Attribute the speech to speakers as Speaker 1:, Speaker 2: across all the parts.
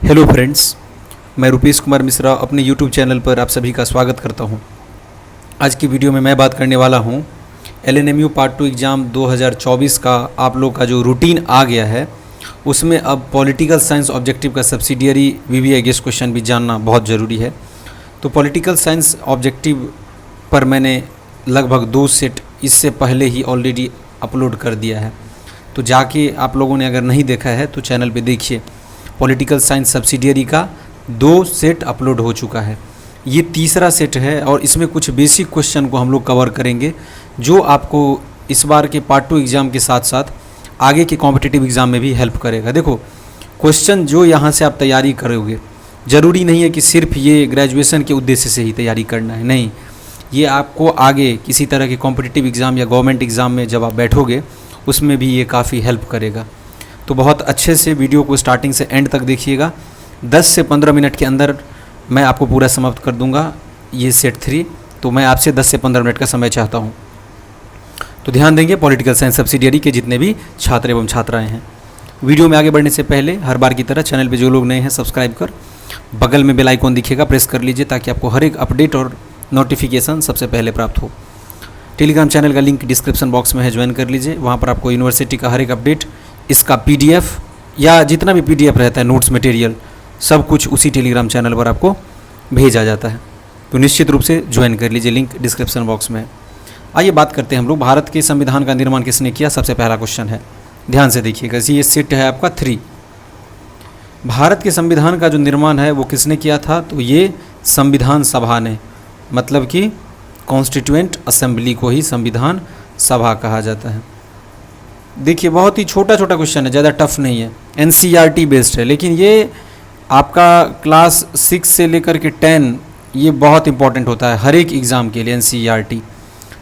Speaker 1: Hello friends, मैं रुपेश कुमार मिश्रा अपने YouTube channel पर आप सभी का स्वागत करता हूं। आज की वीडियो में मैं बात करने वाला हूं LNMU पार्ट 2 एग्ज़ाम 2024 का आप लोग का जो रूटीन आ गया है उसमें अब पॉलिटिकल साइंस ऑब्जेक्टिव का सब्सिडियरी VVI गेस्ट क्वेश्चन भी जानना बहुत ज़रूरी है। तो पॉलिटिकल साइंस ऑब्जेक्टिव पर मैंने लगभग 2 सेट इससे पहले ही ऑलरेडी अपलोड कर दिया है, तो जाके आप लोगों ने अगर नहीं देखा है तो चैनल पे देखिए। पॉलिटिकल साइंस सब्सिडियरी का 2 सेट अपलोड हो चुका है, ये तीसरा सेट है और इसमें कुछ बेसिक क्वेश्चन को हम लोग कवर करेंगे जो आपको इस बार के पार्ट 2 एग्ज़ाम के साथ साथ आगे के कॉम्पिटिटिव एग्ज़ाम में भी हेल्प करेगा। देखो, क्वेश्चन जो यहाँ से आप तैयारी करोगे, ज़रूरी नहीं है कि सिर्फ ये ग्रेजुएशन के उद्देश्य से ही तैयारी करना है, नहीं, ये आपको आगे किसी तरह के कॉम्पिटिटिव एग्ज़ाम या गवर्नमेंट एग्ज़ाम में जब आप बैठोगे उसमें भी ये काफ़ी हेल्प करेगा। तो बहुत अच्छे से वीडियो को स्टार्टिंग से एंड तक देखिएगा। 10 से 15 मिनट के अंदर मैं आपको पूरा समाप्त कर दूंगा ये सेट 3, तो मैं आपसे 10 से 15 मिनट का समय चाहता हूं। तो ध्यान देंगे पॉलिटिकल साइंस सब्सिडियरी के जितने भी छात्र एवं छात्राएं हैं। वीडियो में आगे बढ़ने से पहले हर बार की तरह चैनल पर जो लोग नए हैं सब्सक्राइब कर बगल में बेल आइकॉन दिखेगा, प्रेस कर लीजिए ताकि आपको हर एक अपडेट और नोटिफिकेशन सबसे पहले प्राप्त हो। टेलीग्राम चैनल का लिंक डिस्क्रिप्शन बॉक्स में है, ज्वाइन कर लीजिए। वहाँ पर आपको यूनिवर्सिटी का हर एक अपडेट, इसका PDF या जितना भी PDF रहता है, नोट्स मटेरियल, सब कुछ उसी टेलीग्राम चैनल पर आपको भेजा जाता है। तो निश्चित रूप से ज्वाइन कर लीजिए, लिंक डिस्क्रिप्शन बॉक्स में है। आइए बात करते हैं हम लोग भारत के संविधान का निर्माण किसने किया। सबसे पहला क्वेश्चन है, ध्यान से देखिएगा, ये सेट है आपका 3। भारत के संविधान का जो निर्माण है वो किसने किया था, तो ये संविधान सभा ने, मतलब कि कॉन्स्टिट्यूएंट असेंबली को ही संविधान सभा कहा जाता है। देखिए, बहुत ही छोटा छोटा क्वेश्चन है, ज़्यादा टफ नहीं है, NCERT बेस्ड है, लेकिन ये आपका क्लास 6 से लेकर के 10 ये बहुत इंपॉर्टेंट होता है हर एक एग्ज़ाम के लिए NCERT।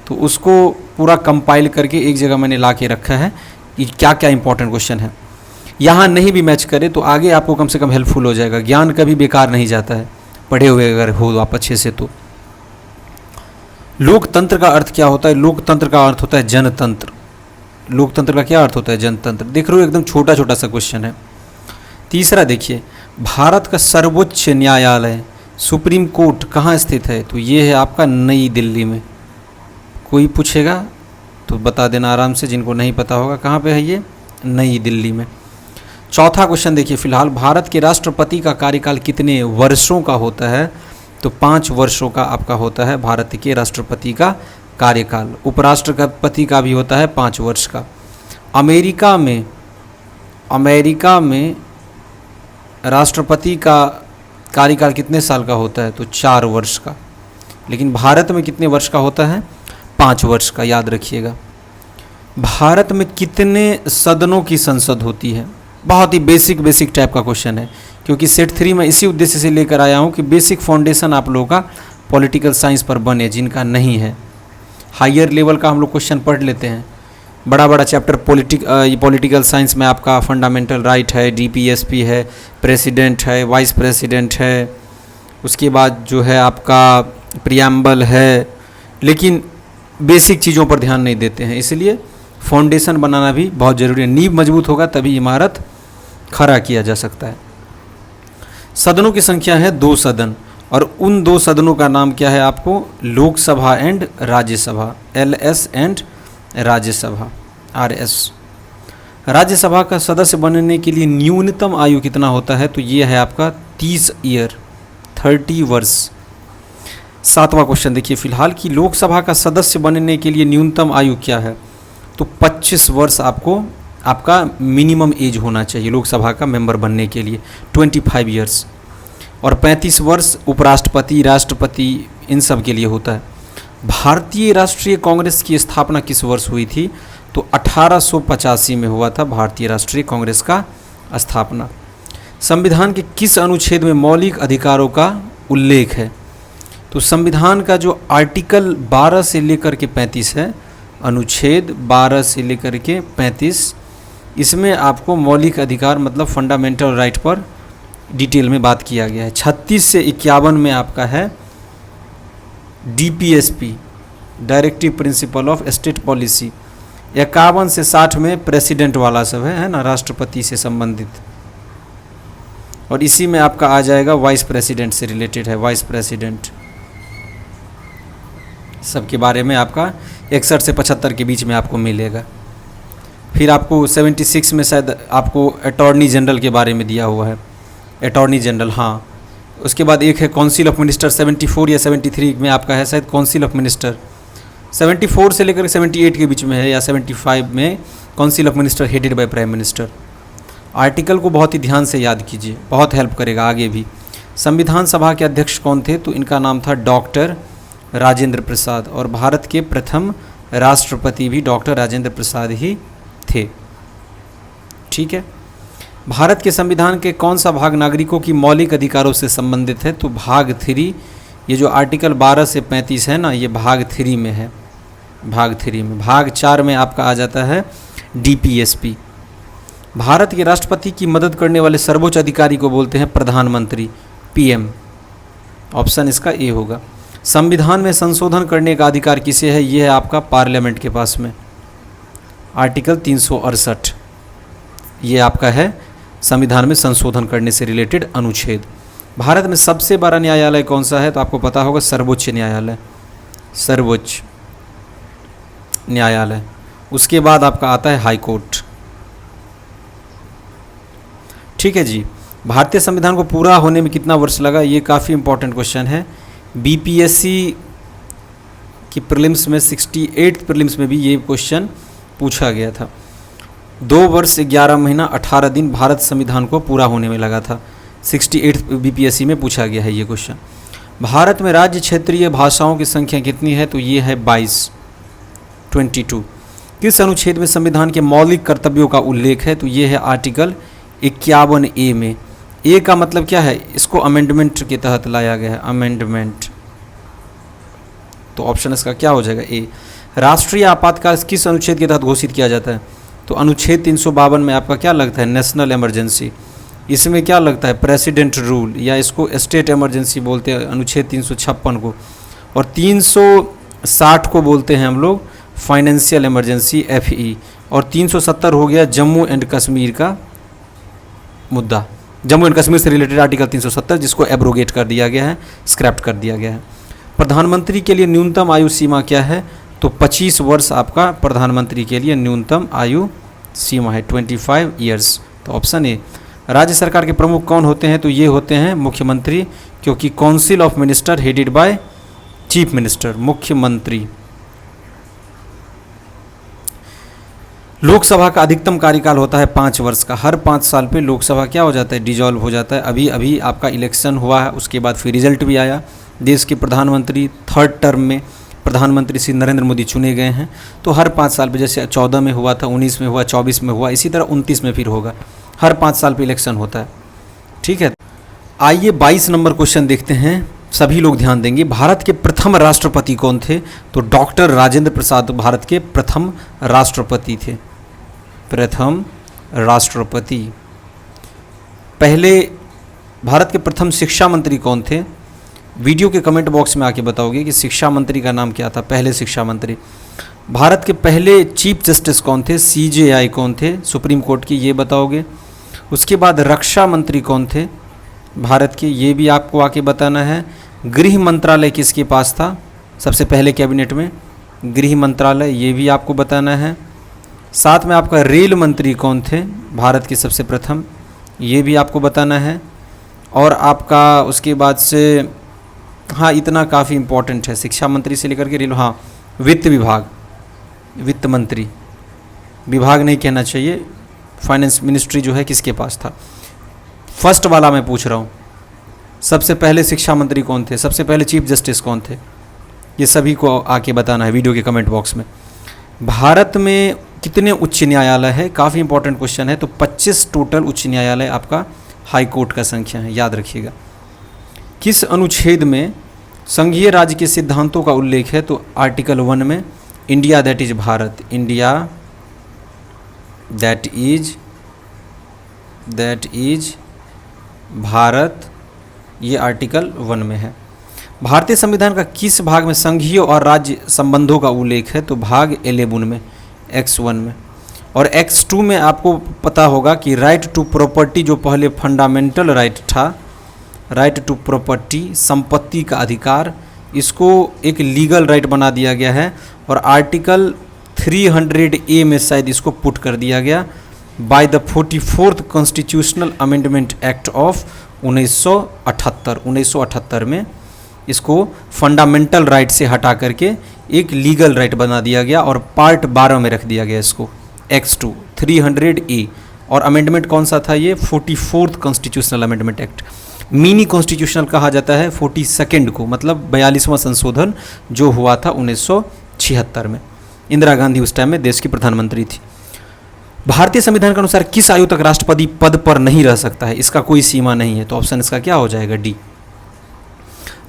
Speaker 1: तो उसको पूरा कंपाइल करके एक जगह मैंने ला के रखा है कि क्या क्या इंपॉर्टेंट क्वेश्चन है। यहाँ नहीं भी मैच करे तो आगे आपको कम से कम हेल्पफुल हो जाएगा। ज्ञान कभी बेकार नहीं जाता है, पढ़े हुए अगर हो आप अच्छे से। तो लोकतंत्र का अर्थ क्या होता है? लोकतंत्र का अर्थ होता है जनतंत्र। लोकतंत्र का क्या अर्थ होता है? जनतंत्र। देख रहे हो, एकदम छोटा छोटा सा क्वेश्चन है। तीसरा देखिए, भारत का सर्वोच्च न्यायालय सुप्रीम कोर्ट कहाँ स्थित है? तो ये है आपका नई दिल्ली में। कोई पूछेगा तो बता देना आराम से, जिनको नहीं पता होगा कहाँ पे है ये, नई दिल्ली में। चौथा क्वेश्चन देखिए, फिलहाल भारत के राष्ट्रपति का कार्यकाल कितने वर्षों का होता है? तो 5 वर्षों का आपका होता है भारत के राष्ट्रपति का कार्यकाल। उपराष्ट्रपति का भी होता है 5 वर्ष का। अमेरिका में राष्ट्रपति का कार्यकाल कितने साल का होता है? तो 4 वर्ष का। लेकिन भारत में कितने वर्ष का होता है? 5 वर्ष का, याद रखिएगा। भारत में कितने सदनों की संसद होती है? बहुत ही बेसिक टाइप का क्वेश्चन है, क्योंकि सेट 3 में इसी उद्देश्य से लेकर आया हूँ कि बेसिक फाउंडेशन आप लोगों का पॉलिटिकल साइंस पर बने, जिनका नहीं है। हायर लेवल का हम लोग क्वेश्चन पढ़ लेते हैं, बड़ा चैप्टर पॉलिटिकल साइंस में आपका फंडामेंटल राइट है, DPSP है, प्रेसिडेंट है, वाइस प्रेसिडेंट है, उसके बाद जो है आपका प्रियम्बल है, लेकिन बेसिक चीज़ों पर ध्यान नहीं देते हैं। इसलिए फाउंडेशन बनाना भी बहुत ज़रूरी है। नींव मजबूत होगा तभी इमारत खड़ा किया जा सकता है। सदनों की संख्या है 2 सदन, और उन 2 सदनों का नाम क्या है आपको? Lok Sabha and Rajya Sabha, LS and Rajya Sabha, RS। Rajya Sabha का सदस्य बनने के लिए न्यूनतम आयु कितना होता है? तो ये है आपका 30 ईयर, 30 वर्ष। 7वां क्वेश्चन देखिए, फिलहाल की लोकसभा का सदस्य बनने के लिए न्यूनतम आयु क्या है? तो 25 वर्ष आपका मिनिमम एज होना चाहिए लोकसभा का मेंबर बनने के लिए, 25 ईयर्स। और 35 वर्ष उपराष्ट्रपति, राष्ट्रपति, इन सब के लिए होता है। भारतीय राष्ट्रीय कांग्रेस की स्थापना किस वर्ष हुई थी? तो 1885 में हुआ था भारतीय राष्ट्रीय कांग्रेस का स्थापना। संविधान के किस अनुच्छेद में मौलिक अधिकारों का उल्लेख है? तो संविधान का जो आर्टिकल 12 से लेकर के 35 है, अनुच्छेद 12 से लेकर के 35, इसमें आपको मौलिक अधिकार मतलब फंडामेंटल राइट पर डिटेल में बात किया गया है। 36 से 51 में आपका है DPSP, directive principle of state policy. 51 से 60 में प्रेसिडेंट वाला सब है ना, राष्ट्रपति से संबंधित। और इसी में आपका आ जाएगा वाइस प्रेसिडेंट से रिलेटेड है, वाइस प्रेसिडेंट सबके बारे में आपका 61 से 75 के बीच में आपको मिलेगा। फिर आपको 76 में शायद आपको अटॉर्नी जनरल के बारे में दिया हुआ है, अटॉर्नी जनरल, हाँ। उसके बाद एक है काउंसिल ऑफ मिनिस्टर, 74 या 73 में आपका है शायद काउंसिल ऑफ मिनिस्टर, 74 से लेकर 78 के बीच में है या 75 में council of minister headed by prime minister. Article को बहुत ही ध्यान से याद कीजिए, बहुत हेल्प करेगा आगे भी। संविधान सभा के अध्यक्ष कौन थे? तो इनका नाम था डॉक्टर राजेंद्र प्रसाद, और भारत के प्रथम राष्ट्रपति भी डॉक्टर राजेंद्र प्रसाद ही थे। ठीक है। भारत के संविधान के कौन सा भाग नागरिकों की मौलिक अधिकारों से संबंधित है? तो भाग 3, ये जो आर्टिकल 12 से 35 है ना, ये भाग 3 में है, भाग 3 में। भाग 4 में आपका आ जाता है DPSP। भारत के राष्ट्रपति की मदद करने वाले सर्वोच्च अधिकारी को बोलते हैं प्रधानमंत्री, PM। ऑप्शन इसका ए होगा। संविधान में संशोधन करने का अधिकार किसे है? ये है आपका पार्लियामेंट के पास में, आर्टिकल 368 ये आपका है संविधान में संशोधन करने से रिलेटेड अनुच्छेद। भारत में सबसे बड़ा न्यायालय कौन सा है? तो आपको पता होगा सर्वोच्च न्यायालय, सर्वोच्च न्यायालय। उसके बाद आपका आता है हाई कोर्ट। ठीक है जी। भारतीय संविधान को पूरा होने में कितना वर्ष लगा? ये काफ़ी इंपॉर्टेंट क्वेश्चन है। BPSC की प्रीलिम्स में 68 प्रीलिम्स में भी ये क्वेश्चन पूछा गया था। 2 वर्ष 11 महीना 18 दिन भारत संविधान को पूरा होने में लगा था। 68 BPSC में पूछा गया है ये क्वेश्चन। भारत में राज्य क्षेत्रीय भाषाओं की संख्या कितनी है? तो ये है 22। किस अनुच्छेद में संविधान के मौलिक कर्तव्यों का उल्लेख है? तो ये है आर्टिकल 51A में। ए का मतलब क्या है? इसको अमेंडमेंट के तहत लाया गया है, अमेंडमेंट। तो ऑप्शन इसका क्या हो जाएगा? ए। राष्ट्रीय आपातकाल किस अनुच्छेद के तहत घोषित किया जाता है? तो अनुच्छेद 352 में आपका क्या लगता है? National emergency. इसमें क्या लगता है? प्रेसिडेंट रूल, या इसको स्टेट इमरजेंसी बोलते हैं अनुच्छेद 356 को, और 360 को बोलते हैं हम लोग फाइनेंशियल इमरजेंसी, FE। और 370 हो गया जम्मू एंड कश्मीर का मुद्दा, जम्मू एंड कश्मीर से रिलेटेड आर्टिकल 370, जिसको एब्रोगेट कर दिया गया है, स्क्रैप्ट कर दिया गया है। प्रधानमंत्री के लिए न्यूनतम आयु सीमा क्या है? तो 25 वर्ष आपका प्रधानमंत्री के लिए न्यूनतम आयु सीमा है, 25 ईयर्स। तो ऑप्शन ए। राज्य सरकार के प्रमुख कौन होते हैं? तो ये होते हैं मुख्यमंत्री, क्योंकि council of minister headed by chief minister, मुख्यमंत्री। लोकसभा का अधिकतम कार्यकाल होता है 5 वर्ष का। हर 5 साल पे लोकसभा क्या हो जाता है? डिजॉल्व हो जाता है। अभी अभी आपका इलेक्शन हुआ है, उसके बाद फिर रिजल्ट भी आया। देश के प्रधानमंत्री 3rd टर्म में प्रधानमंत्री श्री नरेंद्र मोदी चुने गए हैं। तो हर 5 साल पे, जैसे 14 में हुआ था, 19 में हुआ, 24 में हुआ, इसी तरह 29 में फिर होगा। हर 5 साल पे इलेक्शन होता है। ठीक है। आइए 22 नंबर क्वेश्चन देखते हैं, सभी लोग ध्यान देंगे। भारत के प्रथम राष्ट्रपति कौन थे? तो डॉक्टर राजेंद्र प्रसाद भारत के प्रथम राष्ट्रपति थे, प्रथम राष्ट्रपति। पहले भारत के प्रथम शिक्षा मंत्री कौन थे? वीडियो के कमेंट बॉक्स में आके बताओगे कि शिक्षा मंत्री का नाम क्या था, पहले शिक्षा मंत्री। भारत के पहले चीफ जस्टिस कौन थे? CJI कौन थे सुप्रीम कोर्ट की, ये बताओगे। उसके बाद रक्षा मंत्री कौन थे भारत के, ये भी आपको आके बताना है। गृह मंत्रालय किसके पास था सबसे पहले कैबिनेट में? गृह मंत्रालय, ये भी आपको बताना है। साथ में आपका रेल मंत्री कौन थे भारत के सबसे प्रथम, ये भी आपको बताना है। और आपका उसके बाद से, हाँ इतना काफ़ी इम्पोर्टेंट है, शिक्षा मंत्री से लेकर के रेल, हाँ वित्त विभाग, वित्त मंत्री, विभाग नहीं कहना चाहिए, फाइनेंस मिनिस्ट्री जो है किसके पास था? फर्स्ट वाला मैं पूछ रहा हूँ, सबसे पहले शिक्षा मंत्री कौन थे, सबसे पहले चीफ जस्टिस कौन थे, ये सभी को आके बताना है वीडियो के कमेंट बॉक्स में। भारत में कितने उच्च न्यायालय है? काफ़ी इंपॉर्टेंट क्वेश्चन है। तो 25 टोटल उच्च न्यायालय आपका हाई कोर्ट का संख्या है, याद रखिएगा। किस अनुच्छेद में संघीय राज्य के सिद्धांतों का उल्लेख है? तो आर्टिकल 1 में, India that is Bharat, India that is Bharat, ये आर्टिकल 1 में है। भारतीय संविधान का किस भाग में संघीय और राज्य संबंधों का उल्लेख है? तो भाग 11 में, X1 में। और X2 में आपको पता होगा कि राइट टू प्रॉपर्टी जो पहले फंडामेंटल राइट था, राइट टू प्रॉपर्टी संपत्ति का अधिकार, इसको एक लीगल राइट बना दिया गया है और आर्टिकल 300A में शायद इसको पुट कर दिया गया by the 44th constitutional amendment act of 1978 में इसको फंडामेंटल राइट से हटा करके एक लीगल राइट बना दिया गया और पार्ट 12 में रख दिया गया इसको X2 300A। और अमेंडमेंट कौन सा था ये? 44th constitutional amendment act. Mini constitutional कहा जाता है 42nd को, मतलब 42वां संशोधन जो हुआ था 1976 में। इंदिरा गांधी उस टाइम में देश की प्रधानमंत्री थी। भारतीय संविधान के अनुसार किस आयु तक राष्ट्रपति पद पर नहीं रह सकता है? इसका कोई सीमा नहीं है, तो ऑप्शन इसका क्या हो जाएगा? डी।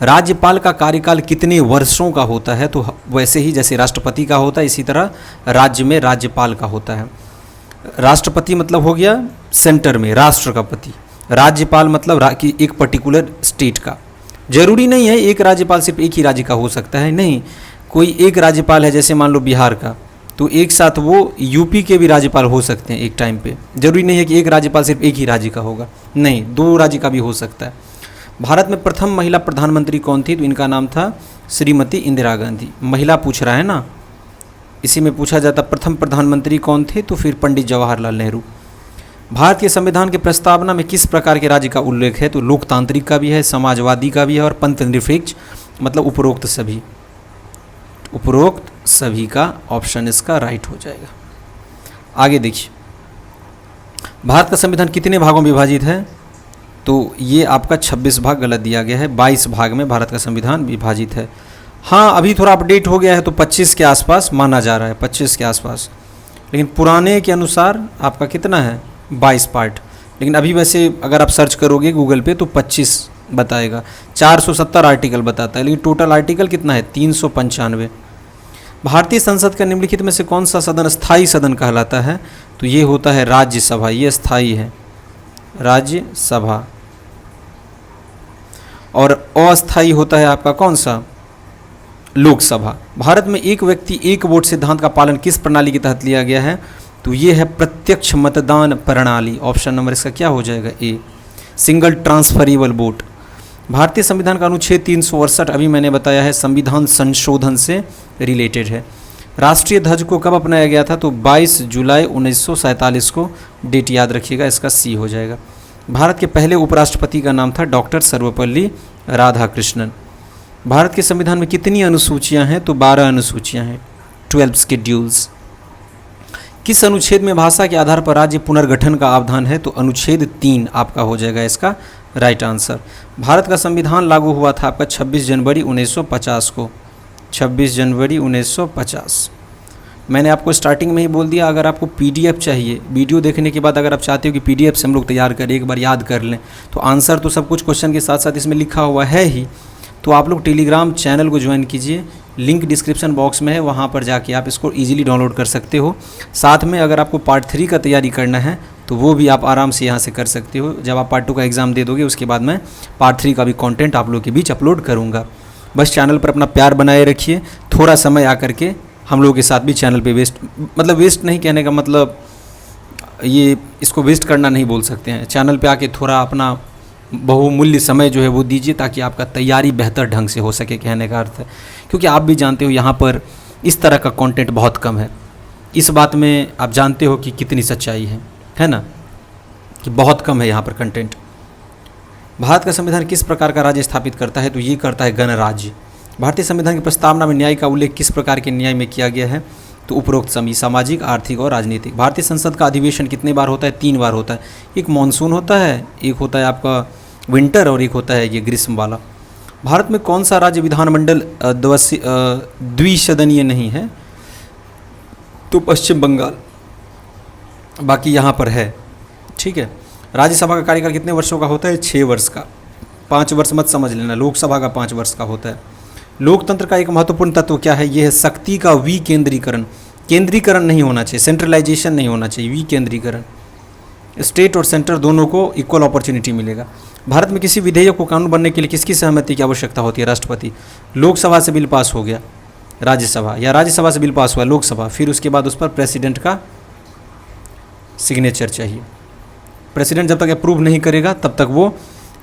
Speaker 1: राज्यपाल का कार्यकाल कितने वर्षों का होता है? तो वैसे ही जैसे राष्ट्रपति का होता है इसी तरह राज्य में राज्यपाल का होता है। राष्ट्रपति मतलब हो गया सेंटर में राष्ट्र का पति, राज्यपाल मतलब कि एक पर्टिकुलर स्टेट का। जरूरी नहीं है एक राज्यपाल सिर्फ एक ही राज्य का हो सकता है, नहीं, कोई एक राज्यपाल है जैसे मान लो बिहार का, तो एक साथ वो यूपी के भी राज्यपाल हो सकते हैं एक टाइम पे। जरूरी नहीं है कि एक राज्यपाल सिर्फ एक ही राज्य का होगा, नहीं, 2 राज्य का भी हो सकता है। भारत में प्रथम महिला प्रधानमंत्री कौन थी? तो इनका नाम था श्रीमती इंदिरा गांधी। महिला पूछ रहा है ना, इसी में पूछा जाता प्रथम प्रधानमंत्री कौन थे, तो फिर पंडित जवाहरलाल नेहरू। भारतीय संविधान के प्रस्तावना में किस प्रकार के राज्य का उल्लेख है? तो लोकतांत्रिक का भी है, समाजवादी का भी है और पंथनिरपेक्ष, मतलब उपरोक्त सभी। उपरोक्त सभी का ऑप्शन इसका राइट हो जाएगा। आगे देखिए, भारत का संविधान कितने भागों में विभाजित है? तो ये आपका 26 भाग गलत दिया गया है, 22 भाग में भारत का संविधान विभाजित है। हाँ, अभी थोड़ा अपडेट हो गया है तो 25 के आसपास माना जा रहा है, 25 के आसपास, लेकिन पुराने के अनुसार आपका कितना है? 22 पार्ट। लेकिन अभी वैसे अगर आप सर्च करोगे गूगल पे तो 25 बताएगा। 470 आर्टिकल बताता है, लेकिन टोटल आर्टिकल कितना है? 395। भारतीय संसद का निम्नलिखित में से कौन सा सदन स्थायी सदन कहलाता है? तो ये होता है राज्यसभा, ये स्थायी है राज्यसभा। और अस्थायी होता है आपका कौन सा? लोकसभा। भारत में एक व्यक्ति एक वोट सिद्धांत का पालन किस प्रणाली के तहत लिया गया है? तो ये है प्रत्यक्ष मतदान प्रणाली। ऑप्शन नंबर इसका क्या हो जाएगा? ए, सिंगल ट्रांसफरेबल वोट। भारतीय संविधान का अनुच्छेद 368 अभी मैंने बताया है संविधान संशोधन से रिलेटेड है। राष्ट्रीय ध्वज को कब अपनाया गया था? तो 22 जुलाई 1947 को, डेट याद रखिएगा, इसका सी हो जाएगा। भारत के पहले उपराष्ट्रपति का नाम था डॉक्टर सर्वपल्ली राधाकृष्णन। भारत के संविधान में कितनी अनुसूचियां हैं? तो 12 अनुसूचियां हैं, 12 शेड्यूल्स। किस अनुच्छेद में भाषा के आधार पर राज्य पुनर्गठन का आविधान है? तो अनुच्छेद 3 आपका हो जाएगा इसका राइट आंसर। भारत का संविधान लागू हुआ था आपका 26 जनवरी 1950 को, 26 जनवरी 1950। मैंने आपको स्टार्टिंग में ही बोल दिया, अगर आपको पीडीएफ चाहिए, वीडियो देखने के बाद अगर आप चाहते हो कि पीडीएफ से हम लोग तैयार करें, एक बार याद कर लें, तो आंसर तो सब कुछ क्वेश्चन के साथ साथ इसमें लिखा हुआ है ही, तो आप लोग टेलीग्राम चैनल को ज्वाइन कीजिए, लिंक डिस्क्रिप्शन बॉक्स में है, वहाँ पर जाके आप इसको ईजिली डाउनलोड कर सकते हो। साथ में अगर आपको पार्ट 3 का तैयारी करना है तो वो भी आप आराम से यहाँ से कर सकते हो। जब आप पार्ट 2 का एग्ज़ाम दे दोगे उसके बाद मैं पार्ट 3 का भी कंटेंट आप लोगों के बीच अपलोड करूँगा। बस चैनल पर अपना प्यार बनाए रखिए, थोड़ा समय आकर के हम लोगों के साथ भी चैनल पे वेस्ट नहीं कहने का मतलब ये इसको वेस्ट करना नहीं बोल सकते हैं, चैनल पे आके थोड़ा अपना बहुमूल्य समय जो है वो दीजिए ताकि आपका तैयारी बेहतर ढंग से हो सके, कहने का अर्थ है। क्योंकि आप भी जानते हो यहाँ पर इस तरह का कंटेंट बहुत कम है, इस बात में आप जानते हो कि कितनी सच्चाई है ना, कि बहुत कम है यहाँ पर कंटेंट। भारत का संविधान किस प्रकार का राज्य स्थापित करता है? तो ये करता है गणराज्य। भारतीय संविधान की प्रस्तावना में न्याय का उल्लेख किस प्रकार के न्याय में किया गया है? तो उपरोक्त सभी, सामाजिक, आर्थिक और राजनीतिक। भारतीय संसद का अधिवेशन कितने बार होता है? 3 बार होता है। एक मानसून होता है, एक होता है आपका विंटर और एक होता है ये ग्रीष्म वाला। भारत में कौन सा राज्य विधानमंडल द्विसदनीय नहीं है? तो पश्चिम बंगाल, बाकी यहाँ पर है, ठीक है। राज्यसभा का कार्यकाल कितने वर्षों का होता है? 6 वर्ष का। 5 वर्ष मत समझ लेना, लोकसभा का 5 वर्ष का होता है। लोकतंत्र का एक महत्वपूर्ण तत्व क्या है? यह है शक्ति का विकेंद्रीकरण। केंद्रीकरण नहीं होना चाहिए, सेंट्रलाइजेशन नहीं होना चाहिए, विकेंद्रीकरण। स्टेट और सेंटर दोनों को इक्वल अपॉर्चुनिटी मिलेगा। भारत में किसी विधेयक को कानून बनने के लिए किसकी सहमति की आवश्यकता होती है? राष्ट्रपति। लोकसभा से बिल पास हो गया राज्यसभा, या राज्यसभा से बिल पास हुआ लोकसभा, फिर उसके बाद उस पर प्रेसिडेंट का सिग्नेचर चाहिए। प्रेसिडेंट जब तक अप्रूव नहीं करेगा तब तक वो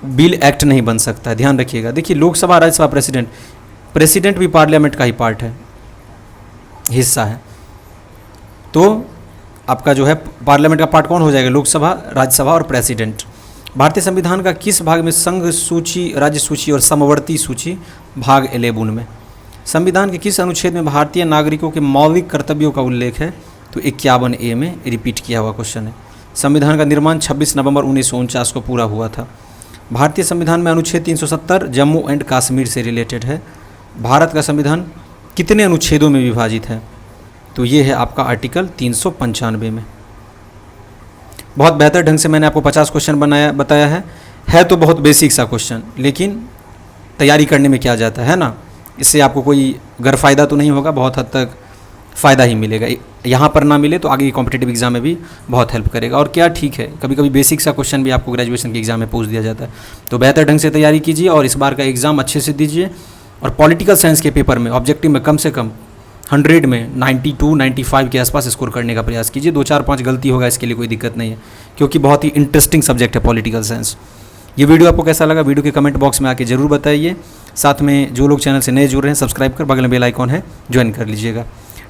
Speaker 1: बिल एक्ट नहीं बन सकता है, ध्यान रखिएगा। देखिए लोकसभा, राज्यसभा, प्रेसिडेंट भी पार्लियामेंट का ही पार्ट है, हिस्सा है। तो आपका जो है पार्लियामेंट का पार्ट कौन हो जाएगा? लोकसभा, राज्यसभा और प्रेसिडेंट। भारतीय संविधान का किस भाग में संघ सूची, राज्य सूची और समवर्ती सूची? भाग 11 में। संविधान के किस अनुच्छेद में भारतीय नागरिकों के मौलिक कर्तव्यों का उल्लेख है? तो 51A में रिपीट किया हुआ क्वेश्चन है। संविधान का निर्माण 26 नवंबर 1949 को पूरा हुआ था। भारतीय संविधान में अनुच्छेद 370 जम्मू एंड कश्मीर से रिलेटेड है। भारत का संविधान कितने अनुच्छेदों में विभाजित है? तो ये है आपका आर्टिकल 395 में। बहुत बेहतर ढंग से मैंने आपको 50 क्वेश्चन बताया है तो बहुत बेसिक सा क्वेश्चन, लेकिन तैयारी करने में क्या जाता है ना, इससे आपको कोई गैरफायदा तो नहीं होगा, बहुत हद तक फ़ायदा ही मिलेगा। यहाँ पर ना मिले तो आगे कॉम्पिटिटिव एग्जाम में भी बहुत हेल्प करेगा। और क्या ठीक है, कभी कभी बेसिक सा क्वेश्चन भी आपको ग्रेजुएशन के एग्जाम में पूछ दिया जाता है। तो बेहतर ढंग से तैयारी कीजिए और इस बार का एग्ज़ाम अच्छे से दीजिए। और पॉलिटिकल साइंस के पेपर में ऑब्जेक्टिव में कम से कम 100 में 92-95 के आसपास स्कोर करने का प्रयास कीजिए। 2-4-5 गलती होगा, इसके लिए कोई दिक्कत नहीं है, क्योंकि बहुत ही इंटरेस्टिंग सब्जेक्ट है पॉलिटिकल साइंस। ये वीडियो आपको कैसा लगा, वीडियो के कमेंट बॉक्स में आके ज़रूर बताइए। साथ में जो लोग चैनल से नए जुड़ रहे हैं, सब्सक्राइब कर बगल में बेल आइकॉन है, ज्वाइन कर लीजिएगा।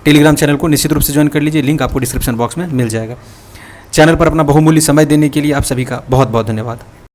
Speaker 1: टेलीग्राम चैनल को निश्चित रूप से ज्वाइन कर लीजिए, लिंक आपको डिस्क्रिप्शन बॉक्स में मिल जाएगा। चैनल पर अपना बहुमूल्य समय देने के लिए आप सभी का बहुत बहुत धन्यवाद।